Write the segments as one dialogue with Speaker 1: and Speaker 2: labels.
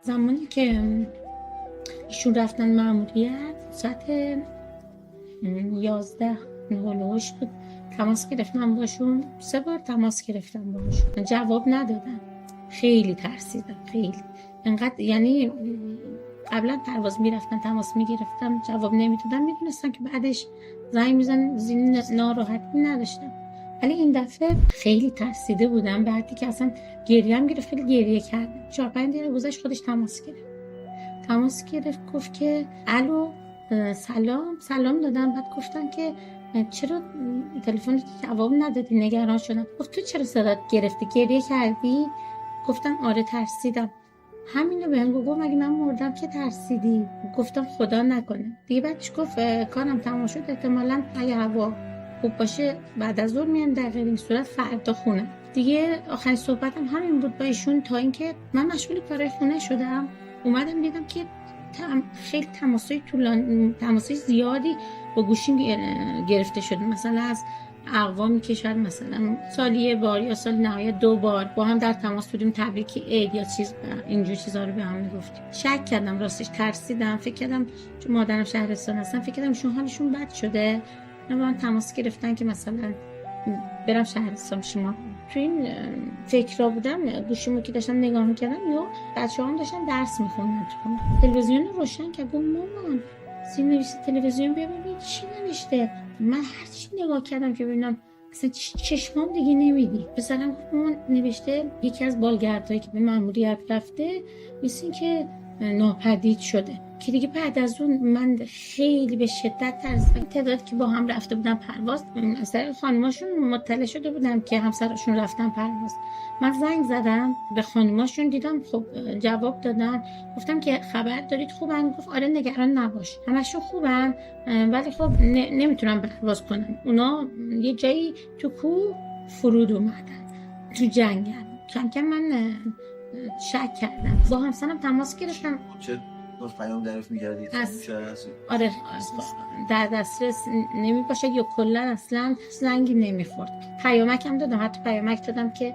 Speaker 1: زمانی که ایشون رفتن مأموریت ساعت 11 هلوش بود، تماس گرفتم باشون. 3 بار تماس گرفتم باشون، جواب ندادن. خیلی ترسیدم، خیلی انقدر، یعنی قبلا پرواز میرفتن تماس میگرفتم جواب نمیدادم، میدونستم که بعدش زنگ میزنن، زین ناراحتی نداشتم. ولی این دفعه خیلی ترسیده بودم، بعدی که اصلا گریه‌ام گرفت، خیلی گریه کردم. 4-5 دقیقه گذشت خودش تماس گرفت گفت که الو، سلام دادم. بعد گفتن که چرا تلفن جواب ندادی؟ نگران شدم. گفت تو چرا صدات گرفته، گریه کردی؟ گفتم آره ترسیدم. همینو بهم گفت مگه من مردم که ترسیدی؟ گفتم خدا نکنه. دیگه بعدش گفت کارم تمام شد، احتمالاً اگه هوا خوب باشه بعد از ظهر میام، در غیر این صورت فردا خونه. دیگه آخرین صحبتم همین بود با ایشون، تا اینکه من مشغول کارهای خونه شدم. اومدم دیدم که خیلی تماسای زیادی با گوشیم گرفته شده، مثلا از اقوامی که شاید مثلا سالی 1 بار یا سال نهایت 2 بار با هم در تماس بودیم، تبریک عید یا اینجور چیزا رو به هم میگفتیم. شک کردم، راستش ترسیدم، فکر کردم چون مادرم شهرستان هستن، فکر کردم شون حالشون بد شده، من تماس گرفتن که مثلا برم شهرستان شما. تو این فکرا بودم، گوشیمو که داشتم نگاه میکردم یا بچه‌هام داشتن درس میخوندن تو تلویزیون رو روشن کردم. مامان سیم نوشته تلویزیون ببین چی نوشته. من هر چی نگاه کردم که ببینم اصلا چشمام دیگه نمیدید. پسرم گفت مامان نوشته یکی از بالگردهایی که به مأموریت رفته مثل که ناپدید شده. که دیگه بعد از اون من خیلی به شدت ترسیدم. تعدادی که با هم رفته بودن پرواز، از طریق خانماشون مطلع شده بودم که همسرشون رفتن پرواز. من زنگ زدم به خانماشون، دیدم خب جواب دادن. گفتم که خبر دارید خوبن؟ گفت آره نگران نباش همشون خوبن، ولی خب نمیتونم پرواز کنم. اونا یه جایی تو کوه فرود اومدن، تو جنگل. کم کم من شک کردم. با همسرم تماس گرفتم.
Speaker 2: گفت پیام دریافت می‌کردید؟
Speaker 1: آره در دسترس نمی باشه یا کلا اصلا زنگی نمیخورد. پیامکم دادم، حتی پیامک دادم که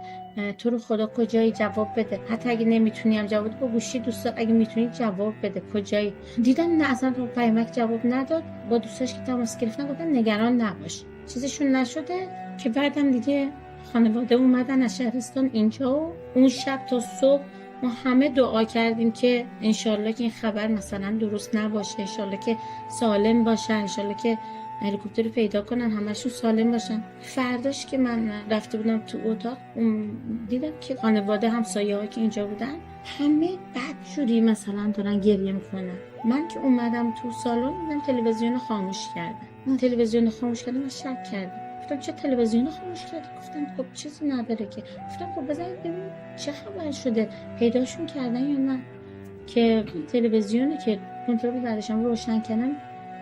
Speaker 1: تو رو خدا کجایی جواب بده، حتی اگه نمیتونی هم جواب بده با گوشی دوستا اگه میتونی جواب بده کجایی. دیدم نه اصلا پیامک جواب نداد. با دوستاش که تماس گرفتن گفتن نگران نباش چیزشون نشده. که بعدم دیگه خانواده اومدن از شهرستان اینجا و اون شب تا صبح ما همه دعا کردیم که انشالله که این خبر مثلا درست نباشه، انشالله که سالم باشن، انشالله که هلیکوپتر پیدا کنن همشون سالم باشن. فرداش که من رفته بودم تو اتاق دیدم که خانواده همسایه‌ها که اینجا بودن همه بد شدی مثلا دارن گریه میکنن. من که اومدم تو سالن دیدم تلویزیون خاموش کردن. تلویزیون خاموش کردن، من شک کردم. گفتم چه تلویزیون خاموش کردی؟ گفتم خب چیزی نداره که. گفتم خب بزنید ببین چه خبر شده، پیداشون کردن یا نه. که تلویزیونی که کنترل بعدشم روشن کردم،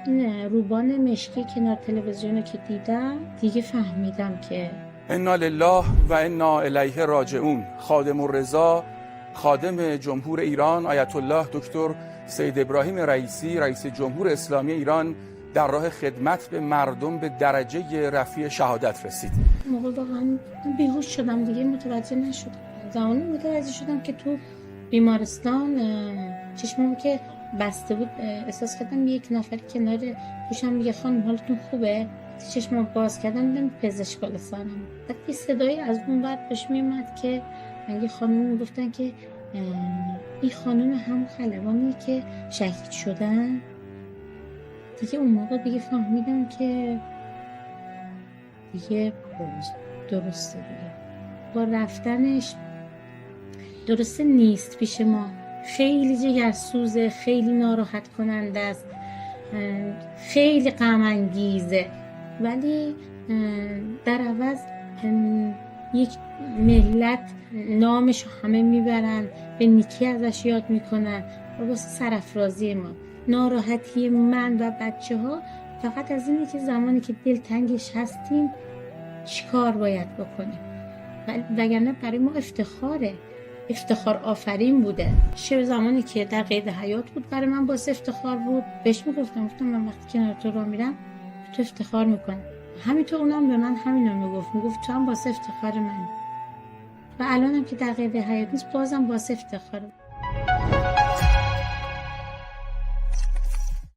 Speaker 1: این روبان مشکی کنار تلویزیونی که دیدم دیگه فهمیدم که
Speaker 3: انا لله و انا الیه راجعون. خادم الرضا خادم جمهور ایران آیت الله دکتر سید ابراهیم رئیسی رئیس جمهور اسلامی ایران در راه خدمت به مردم به درجه رفیع شهادت رسید.
Speaker 1: موقع واقعا بیهوش شدم دیگه، متوجه نشدم. زمانی متوجه شدم که تو بیمارستان چشمم که بسته بود احساس کردم یک نفر کنار گوشم میگه خانم حالتون خوبه؟ چشمم باز کردم دیدم پزشک بالا سرم. بعد صدایی از اون ور پیش میومد که یه خانم میگفتن که این خانم هم خلبانی که شهید شدن. دیگه اون موقع دیگه فهمیدم که دیگه درسته دیگه. با رفتنش درسته نیست پیش ما، خیلی جگرسوزه، خیلی ناراحت کننده است، خیلی غم انگیزه، ولی در عوض یک ملت نامش همه میبرن، به نیکی ازش یاد میکنن و واسه سرافرازی ما. ناراحتی من و بچه ها فقط از اینه که زمانی که دلتنگش هستیم چیکار باید بکنیم، وگرنه برای ما افتخار آفرین بوده. چه زمانی که در قید حیات بود برای من باعث افتخار بود. بهش میگفتم من وقتی کنار تو راه میرم تو افتخار میکنی. همینطور اونم به من همینو میگفت تو هم باعث افتخار من. و الانم که در قید حیات نیست بازم باعث افتخاره.